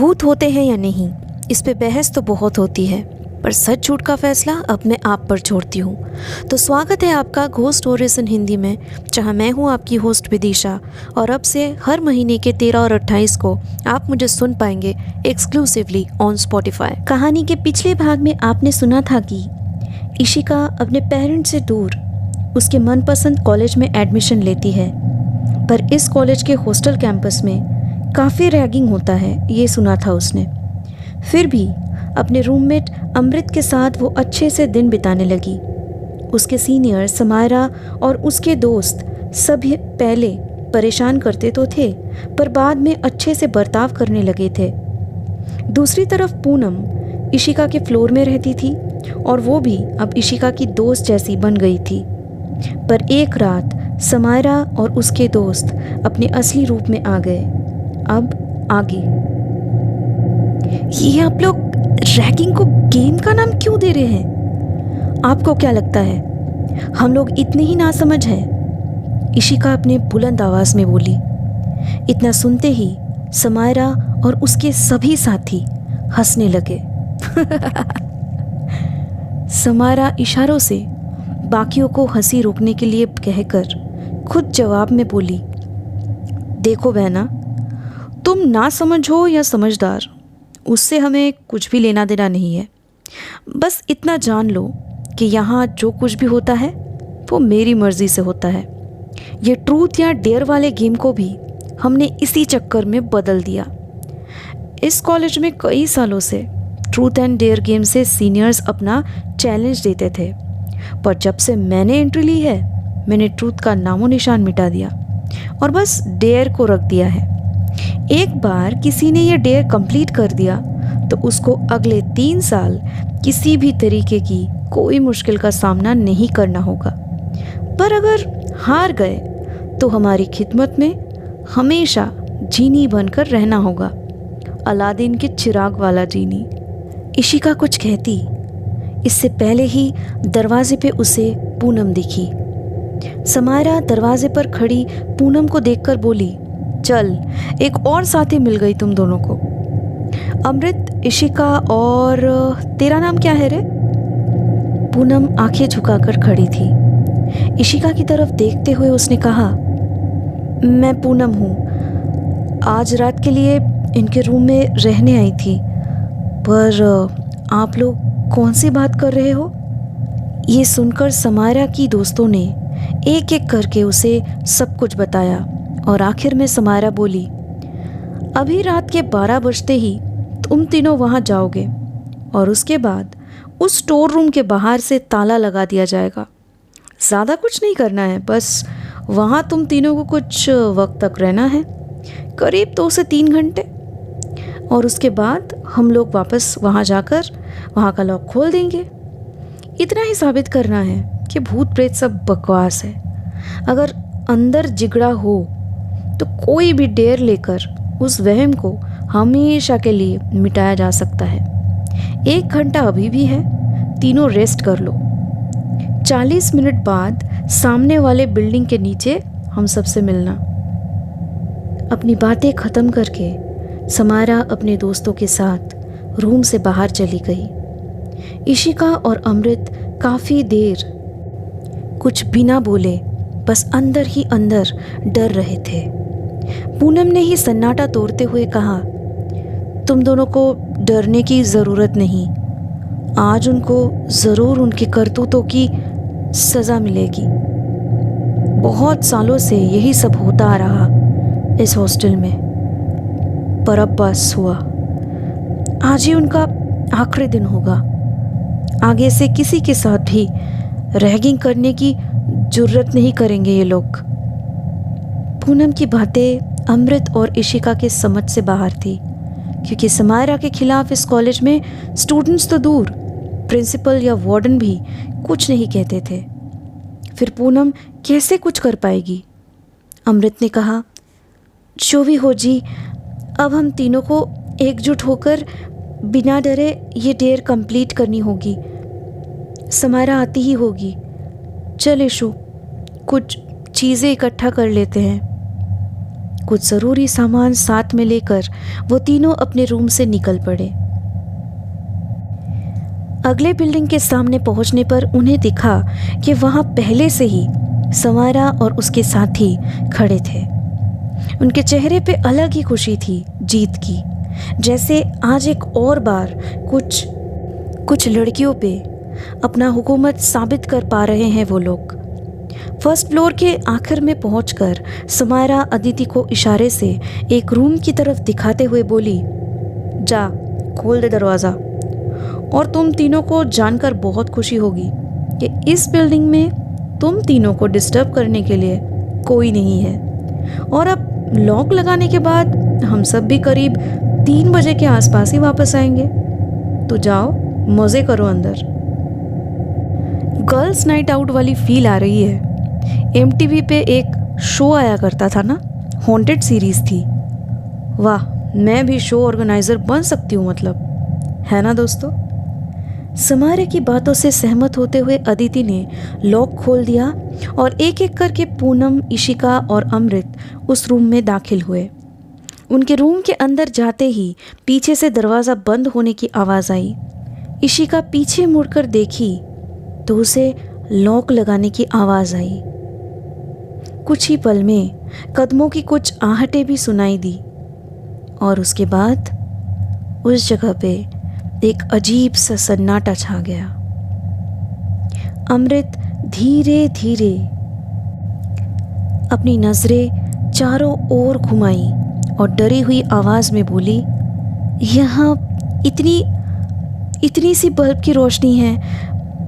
भूत होते हैं या नहीं, इस पे बहस तो बहुत होती है, पर सच झूठ का फैसला अब मैं आप पर छोड़ती हूँ। तो स्वागत है आपका घोस्ट स्टोरीज इन हिंदी में, जहाँ मैं हूँ आपकी होस्ट विदिशा। और अब से हर महीने के 13 और 28 को आप मुझे सुन पाएंगे एक्सक्लूसिवली ऑन स्पॉटिफाई। कहानी के पिछले भाग में आपने सुना था कि इशिका अपने पेरेंट्स से दूर उसके मनपसंद कॉलेज में एडमिशन लेती है, पर इस कॉलेज के हॉस्टल कैंपस में काफ़ी रैगिंग होता है, ये सुना था उसने। फिर भी अपने रूममेट अमृत के साथ वो अच्छे से दिन बिताने लगी। उसके सीनियर समायरा और उसके दोस्त सभी पहले परेशान करते तो थे, पर बाद में अच्छे से बर्ताव करने लगे थे। दूसरी तरफ पूनम इशिका के फ्लोर में रहती थी और वो भी अब इशिका की दोस्त जैसी बन गई थी। पर एक रात समायरा और उसके दोस्त अपने असली रूप में आ गए। अब आगे ये आप लोग रैगिंग को गेम का नाम क्यों दे रहे हैं? आपको क्या लगता है हम लोग इतने ही नासमझ हैं? इशिका अपने बुलंद आवाज में बोली। इतना सुनते ही समायरा और उसके सभी साथी हंसने लगे। समायरा इशारों से बाकियों को हंसी रोकने के लिए कहकर खुद जवाब में बोली, देखो बहना, तुम ना समझ हो या समझदार, उससे हमें कुछ भी लेना देना नहीं है। बस इतना जान लो कि यहाँ जो कुछ भी होता है वो मेरी मर्ज़ी से होता है। ये ट्रूथ या डेयर वाले गेम को भी हमने इसी चक्कर में बदल दिया। इस कॉलेज में कई सालों से ट्रूथ एंड डेयर गेम से सीनियर्स अपना चैलेंज देते थे, पर जब से मैंने एंट्री ली है मैंने ट्रूथ का नामो निशान मिटा दिया और बस डेयर को रख दिया है। एक बार किसी ने यह डेयर कंप्लीट कर दिया तो उसको अगले 3 साल किसी भी तरीके की कोई मुश्किल का सामना नहीं करना होगा। पर अगर हार गए तो हमारी खिदमत में हमेशा जीनी बनकर रहना होगा, अलादीन के चिराग वाला जीनी। इशिका कुछ कहती, इससे पहले ही दरवाजे पे उसे पूनम दिखी। समायरा दरवाजे पर खड़ी पूनम को देखकर बोली, चल एक और साथी मिल गई तुम दोनों को। अमृत, इशिका और तेरा नाम क्या है रे? पूनम आंखें झुकाकर खड़ी थी। इशिका की तरफ देखते हुए उसने कहा, मैं पूनम हूँ, आज रात के लिए इनके रूम में रहने आई थी। पर आप लोग कौन सी बात कर रहे हो? ये सुनकर समायरा की दोस्तों ने एक एक करके उसे सब कुछ बताया और आखिर में समायरा बोली, अभी रात के 12 बजते ही तुम तीनों वहाँ जाओगे और उसके बाद उस स्टोर रूम के बाहर से ताला लगा दिया जाएगा। ज़्यादा कुछ नहीं करना है, बस वहाँ तुम तीनों को कुछ वक्त तक रहना है, करीब 2 से 3 घंटे। और उसके बाद हम लोग वापस वहाँ जाकर वहाँ का लॉक खोल देंगे। इतना ही साबित करना है कि भूत प्रेत सब बकवास है। अगर अंदर जिगड़ा हो तो कोई भी डेयर लेकर उस वहम को हमेशा के लिए मिटाया जा सकता है। 1 घंटा अभी भी है, तीनों रेस्ट कर लो। 40 मिनट बाद सामने वाले बिल्डिंग के नीचे हम सबसे मिलना। अपनी बातें ख़त्म करके समायरा अपने दोस्तों के साथ रूम से बाहर चली गई। इशिका और अमृत काफ़ी देर कुछ बिना बोले बस अंदर ही अंदर डर रहे थे। पूनम ने ही सन्नाटा तोड़ते हुए कहा, तुम दोनों को डरने की ज़रूरत नहीं, आज उनको ज़रूर उनके करतूतों की सज़ा मिलेगी। बहुत सालों से यही सब होता आ रहा इस हॉस्टल में, पर अब बस हुआ। आज ही उनका आखिरी दिन होगा। आगे से किसी के साथ भी रैगिंग करने की जुर्रत नहीं करेंगे ये लोग। पूनम की बातें अमृत और इशिका के समझ से बाहर थी, क्योंकि समायरा के खिलाफ इस कॉलेज में स्टूडेंट्स तो दूर, प्रिंसिपल या वार्डन भी कुछ नहीं कहते थे। फिर पूनम कैसे कुछ कर पाएगी? अमृत ने कहा, जो भी हो जी, अब हम तीनों को एकजुट होकर बिना डरे ये डेयर कंप्लीट करनी होगी। समायरा आती ही होगी। चल इशू, कुछ चीज़ें इकट्ठा कर लेते हैं। कुछ ज़रूरी सामान साथ में लेकर वो तीनों अपने रूम से निकल पड़े। अगले बिल्डिंग के सामने पहुंचने पर उन्हें दिखा कि वहां पहले से ही समारा और उसके साथी खड़े थे। उनके चेहरे पे अलग ही खुशी थी जीत की, जैसे आज एक और बार कुछ लड़कियों पे अपना हुकूमत साबित कर पा रहे हैं वो लोग। फर्स्ट फ्लोर के आखिर में पहुंचकर समारा अदिति को इशारे से एक रूम की तरफ दिखाते हुए बोली, जा खोल दे दरवाज़ा। और तुम तीनों को जानकर बहुत खुशी होगी कि इस बिल्डिंग में तुम तीनों को डिस्टर्ब करने के लिए कोई नहीं है। और अब लॉक लगाने के बाद हम सब भी करीब 3 बजे के आसपास ही वापस आएंगे। तो जाओ मज़े करो अंदर। गर्ल्स नाइट आउट वाली फील आ रही है। MTV पे एक शो आया करता था ना, हॉन्टेड सीरीज़ थी। वाह, मैं भी शो ऑर्गेनाइज़र बन सकती हूँ मतलब, है ना दोस्तों। समारे की बातों से सहमत होते हुए अदिति ने लॉक खोल दिया और एक एक करके पूनम, इशिका और अमृत उस रूम में दाखिल हुए। उनके रूम के अंदर जाते ही पीछे से दरवाज़ा बंद होने की आवाज़ आई। इशिका पीछे मुड़कर देखी तो उसे लॉक लगाने की आवाज़ आई। कुछ ही पल में कदमों की कुछ आहटें भी सुनाई दी और उसके बाद उस जगह पे एक अजीब सा सन्नाटा छा गया। अमृत धीरे धीरे अपनी नज़रें चारों ओर घुमाई और डरी हुई आवाज़ में बोली, यहाँ इतनी सी बल्ब की रोशनी है,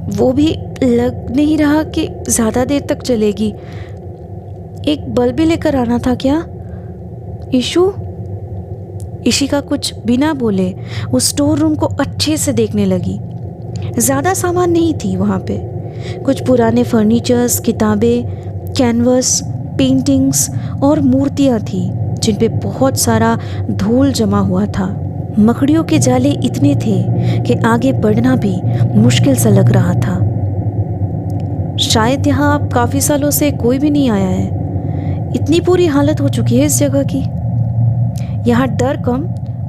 वो भी लग नहीं रहा कि ज़्यादा देर तक चलेगी। एक बल्ब भी लेकर आना था क्या इशू? इशिका कुछ बिना बोले उस स्टोर रूम को अच्छे से देखने लगी। ज़्यादा सामान नहीं थी वहाँ पे। कुछ पुराने फर्नीचर्स, किताबें, कैनवस, पेंटिंग्स और मूर्तियाँ थी जिन पे बहुत सारा धूल जमा हुआ था। मकड़ियों के जाले इतने थे कि आगे बढ़ना भी मुश्किल सा लग रहा था। शायद यहाँ अब काफ़ी सालों से कोई भी नहीं आया है। इतनी बुरी हालत हो चुकी है इस जगह की। यहाँ डर कम,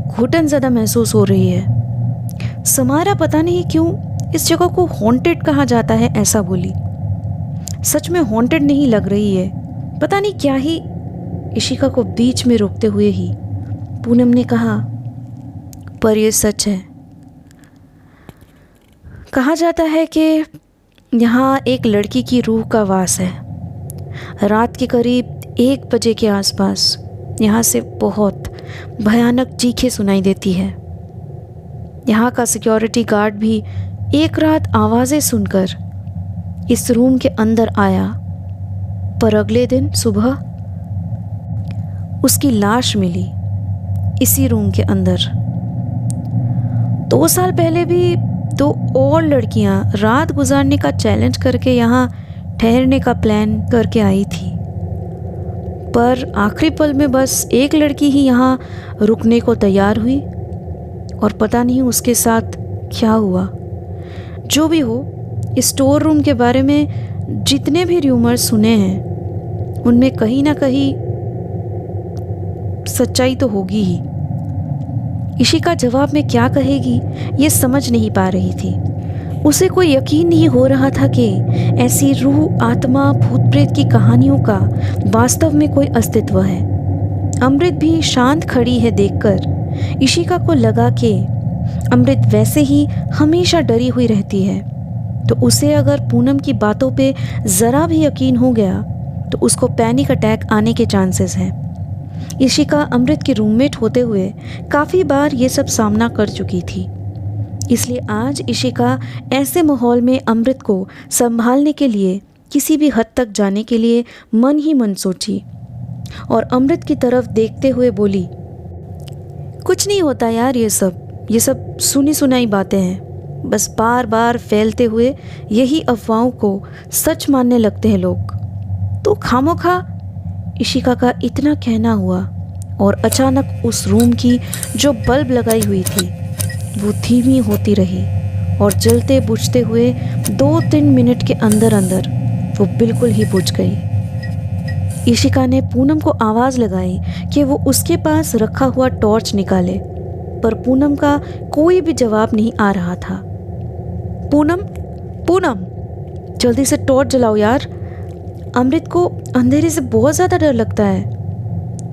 घुटन ज़्यादा महसूस हो रही है। समारा पता नहीं क्यों इस जगह को हॉन्टेड कहा जाता है ऐसा बोली। सच में हॉन्टेड नहीं लग रही है, पता नहीं क्या ही। इशिका को बीच में रोकते हुए ही पूनम ने कहा, पर ये सच है। कहा जाता है कि यहाँ एक लड़की की रूह का वास है। रात के करीब 1 बजे के आसपास यहाँ से बहुत भयानक चीखें सुनाई देती है। यहाँ का सिक्योरिटी गार्ड भी एक रात आवाज़ें सुनकर इस रूम के अंदर आया, पर अगले दिन सुबह उसकी लाश मिली इसी रूम के अंदर। 2 साल पहले भी 2 और लड़कियां रात गुजारने का चैलेंज करके यहाँ ठहरने का प्लान करके आई थी, पर आखिरी पल में बस एक लड़की ही यहाँ रुकने को तैयार हुई और पता नहीं उसके साथ क्या हुआ। जो भी हो, इस स्टोर रूम के बारे में जितने भी र्यूमर्स सुने हैं उनमें कहीं ना कहीं सच्चाई तो होगी ही। इशिका जवाब में क्या कहेगी ये समझ नहीं पा रही थी। उसे कोई यकीन नहीं हो रहा था कि ऐसी रूह, आत्मा, भूत प्रेत की कहानियों का वास्तव में कोई अस्तित्व है। अमृत भी शांत खड़ी है देखकर इशिका को लगा कि अमृत वैसे ही हमेशा डरी हुई रहती है, तो उसे अगर पूनम की बातों पे ज़रा भी यकीन हो गया तो उसको पैनिक अटैक आने के चांसेस हैं। इशिका अमृत की रूममेट होते हुए काफ़ी बार ये सब सामना कर चुकी थी, इसलिए आज इशिका ऐसे माहौल में अमृत को संभालने के लिए किसी भी हद तक जाने के लिए मन ही मन सोची और अमृत की तरफ देखते हुए बोली, कुछ नहीं होता यार, ये सब सुनी सुनाई बातें हैं। बस बार बार फैलते हुए यही अफवाहों को सच मानने लगते हैं लोग। तो खामोखा। इशिका का इतना कहना हुआ और अचानक उस रूम की जो बल्ब लगाई हुई थी वो धीमी होती रही और जलते बुझते हुए 2-3 मिनट के अंदर अंदर वो बिल्कुल ही बुझ गई। इशिका ने पूनम को आवाज़ लगाई कि वो उसके पास रखा हुआ टॉर्च निकाले, पर पूनम का कोई भी जवाब नहीं आ रहा था। पूनम, पूनम, जल्दी से टॉर्च जलाओ यार। अमृत को अंधेरे से बहुत ज़्यादा डर लगता है।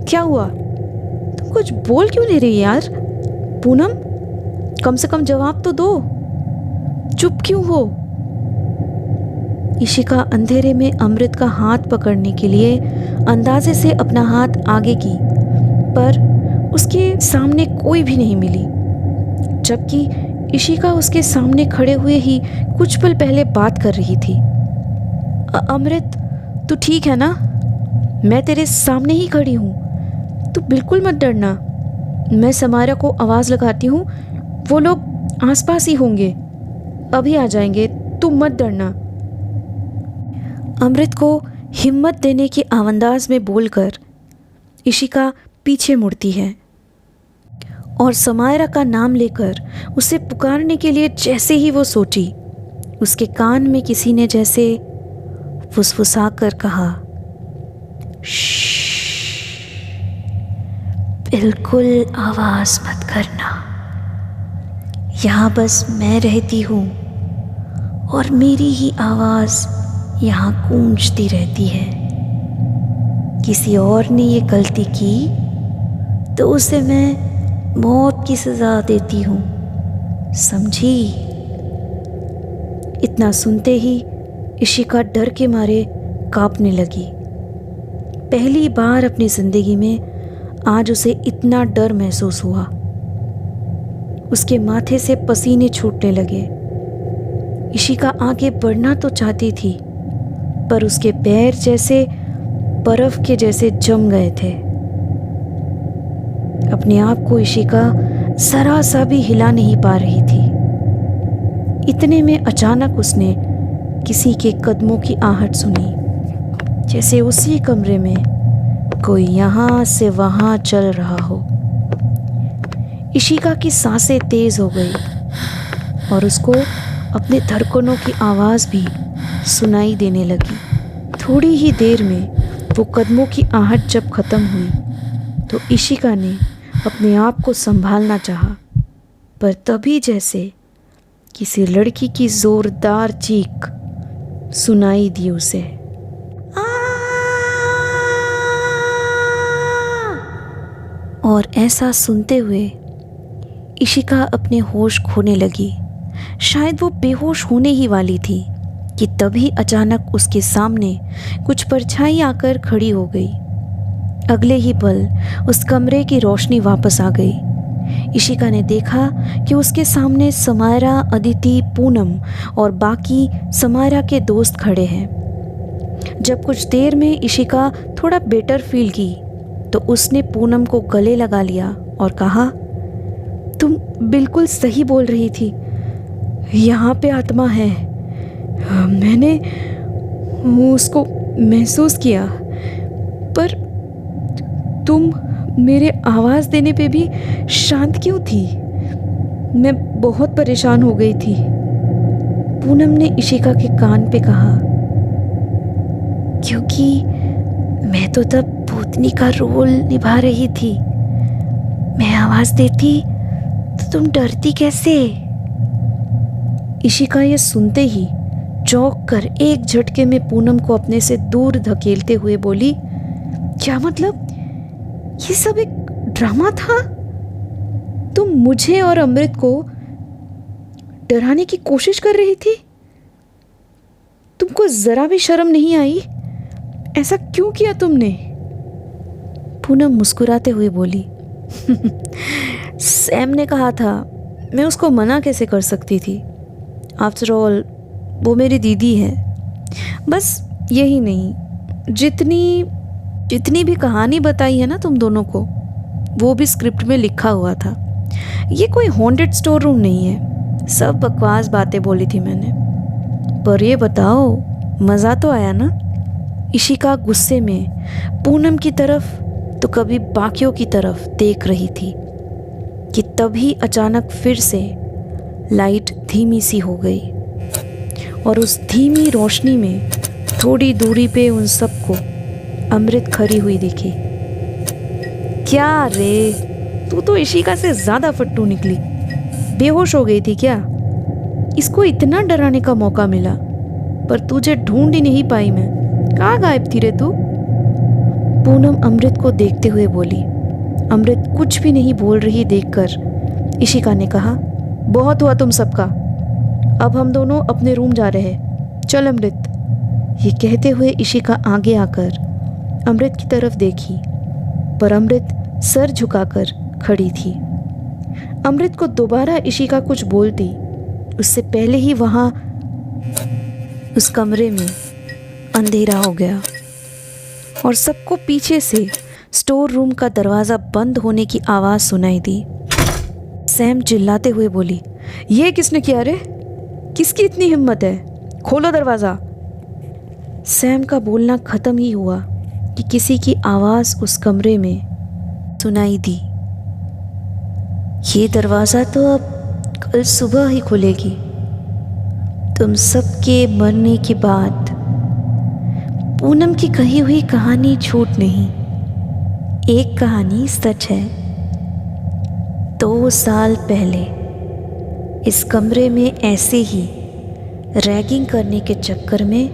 क्या हुआ? तुम कुछ बोल क्यों नहीं रही यार? पूनम, कम से कम जवाब तो दो। चुप क्यों हो? इशिका अंधेरे में अमृत का हाथ पकड़ने के लिए अंदाजे से अपना हाथ आगे की, पर उसके सामने कोई भी नहीं मिली, जबकि इशिका उसके सामने खड़े हुए ही कुछ पल पहले बात कर रही थी। अमृत, तू ठीक है ना? मैं तेरे सामने ही खड़ी हूँ, तू बिल्कुल मत डरना। मैं समारा को आवाज़ लगाती हूँ, वो लोग आसपास ही होंगे, अभी आ जाएंगे, तू मत डरना। अमृत को हिम्मत देने की आवाज़ में बोलकर इशिका पीछे मुड़ती है और समायरा का नाम लेकर उसे पुकारने के लिए जैसे ही वो सोची, उसके कान में किसी ने जैसे फुसफुसा कर कहा, बिल्कुल आवाज़ मत करना, यहाँ बस मैं रहती हूँ और मेरी ही आवाज़ यहाँ गूंजती रहती है। किसी और ने ये गलती की तो उसे मैं मौत की सज़ा देती हूँ, समझी? इतना सुनते ही इशिका डर के मारे कांपने लगी। पहली बार अपनी ज़िंदगी में आज उसे इतना डर महसूस हुआ। उसके माथे से पसीने छूटने लगे। इशिका आगे बढ़ना तो चाहती थी, पर उसके पैर जैसे बर्फ के जैसे जम गए थे। अपने आप को इशिका जरा सा भी हिला नहीं पा रही थी। इतने में अचानक उसने किसी के कदमों की आहट सुनी, जैसे उसी कमरे में कोई यहाँ से वहाँ चल रहा हो। इशिका की सांसें तेज हो गई और उसको अपने धड़कनों की आवाज़ भी सुनाई देने लगी। थोड़ी ही देर में वो कदमों की आहट जब ख़त्म हुई तो इशिका ने अपने आप को संभालना चाहा, पर तभी जैसे किसी लड़की की ज़ोरदार चीख सुनाई दी उसे। और ऐसा सुनते हुए इशिका अपने होश खोने लगी। शायद वो बेहोश होने ही वाली थी कि तभी अचानक उसके सामने कुछ परछाई आकर खड़ी हो गई। अगले ही पल उस कमरे की रोशनी वापस आ गई। इशिका ने देखा कि उसके सामने समायरा, अदिति, पूनम और बाकी समायरा के दोस्त खड़े हैं। जब कुछ देर में इशिका थोड़ा बेटर फील की तो उसने पूनम को गले लगा लिया और कहा, तुम बिल्कुल सही बोल रही थी, यहाँ पे आत्मा है। मैंने उसको महसूस किया, पर तुम मेरे आवाज़ देने पे भी शांत क्यों थी? मैं बहुत परेशान हो गई थी। पूनम ने इशिका के कान पे कहा, क्योंकि मैं तो तब भूतनी का रोल निभा रही थी। मैं आवाज़ देती तो तुम डरती कैसे? इशिका ये सुनते ही चौंक कर एक झटके में पूनम को अपने से दूर धकेलते हुए बोली, क्या मतलब? ये सब एक ड्रामा था? तुम मुझे और अमृत को डराने की कोशिश कर रही थी? तुमको जरा भी शर्म नहीं आई? ऐसा क्यों किया तुमने? पूनम मुस्कुराते हुए बोली, सैम ने कहा था, मैं उसको मना कैसे कर सकती थी? आफ्टर ऑल वो मेरी दीदी है। बस यही नहीं, जितनी भी कहानी बताई है ना तुम दोनों को, वो भी स्क्रिप्ट में लिखा हुआ था। ये कोई हॉन्टेड स्टोर रूम नहीं है। सब बकवास बातें बोली थी मैंने। पर ये बताओ, मज़ा तो आया ना? इशिका गुस्से में पूनम की तरफ तो कभी बाकियों की तरफ देख रही थी कि तभी अचानक फिर से लाइट धीमी सी हो गई और उस धीमी रोशनी में थोड़ी दूरी पे उन सबको अमृत खड़ी हुई दिखी। क्या रे, तू तो इशिका से ज़्यादा फट्टू निकली। बेहोश हो गई थी क्या? इसको इतना डराने का मौका मिला पर तुझे ढूंढ ही नहीं पाई मैं। कहाँ गायब थी रे तू? पूनम अमृत को देखते हुए बोली। अमृत कुछ भी नहीं बोल रही देखकर इशिका ने कहा, बहुत हुआ तुम सबका, अब हम दोनों अपने रूम जा रहे हैं, चल अमृत। ये कहते हुए इशिका आगे आकर अमृत की तरफ देखी पर अमृत सर झुकाकर खड़ी थी। अमृत को दोबारा इशिका कुछ बोलती उससे पहले ही वहाँ उस कमरे में अंधेरा हो गया और सबको पीछे से स्टोर रूम का दरवाज़ा बंद होने की आवाज़ सुनाई दी। सैम चिल्लाते हुए बोली, ये किसने किया रे? किसकी इतनी हिम्मत है? खोलो दरवाज़ा। सैम का बोलना ख़त्म ही हुआ कि किसी की आवाज़ उस कमरे में सुनाई दी। ये दरवाज़ा तो अब कल सुबह ही खुलेगी। तुम सबके मरने के बाद पूनम की कही हुई कहानी झूठ नहीं, एक कहानी सच है। 2 साल पहले इस कमरे में ऐसे ही रैगिंग करने के चक्कर में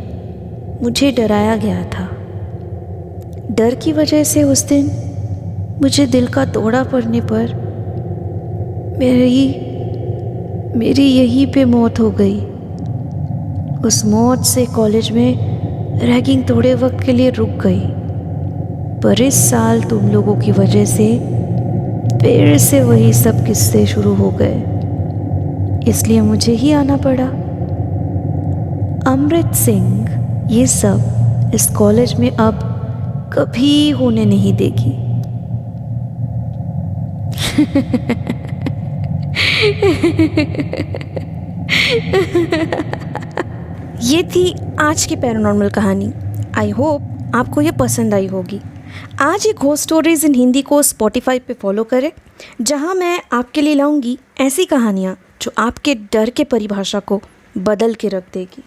मुझे डराया गया था। डर की वजह से उस दिन मुझे दिल का दौरा पड़ने पर मेरी यहीं पे मौत हो गई। उस मौत से कॉलेज में रैगिंग थोड़े वक्त के लिए रुक गई, पर इस साल तुम लोगों की वजह से फिर से वही सब किस्से शुरू हो गए, इसलिए मुझे ही आना पड़ा। अमृत सिंह ये सब इस कॉलेज में अब कभी होने नहीं देगी। ये थी आज की पैरानॉर्मल कहानी। आई होप आपको ये पसंद आई होगी। आज ये घोस्ट स्टोरीज़ इन हिंदी को स्पॉटिफाई पे फॉलो करें, जहाँ मैं आपके लिए लाऊंगी ऐसी कहानियाँ जो आपके डर के परिभाषा को बदल के रख देगी।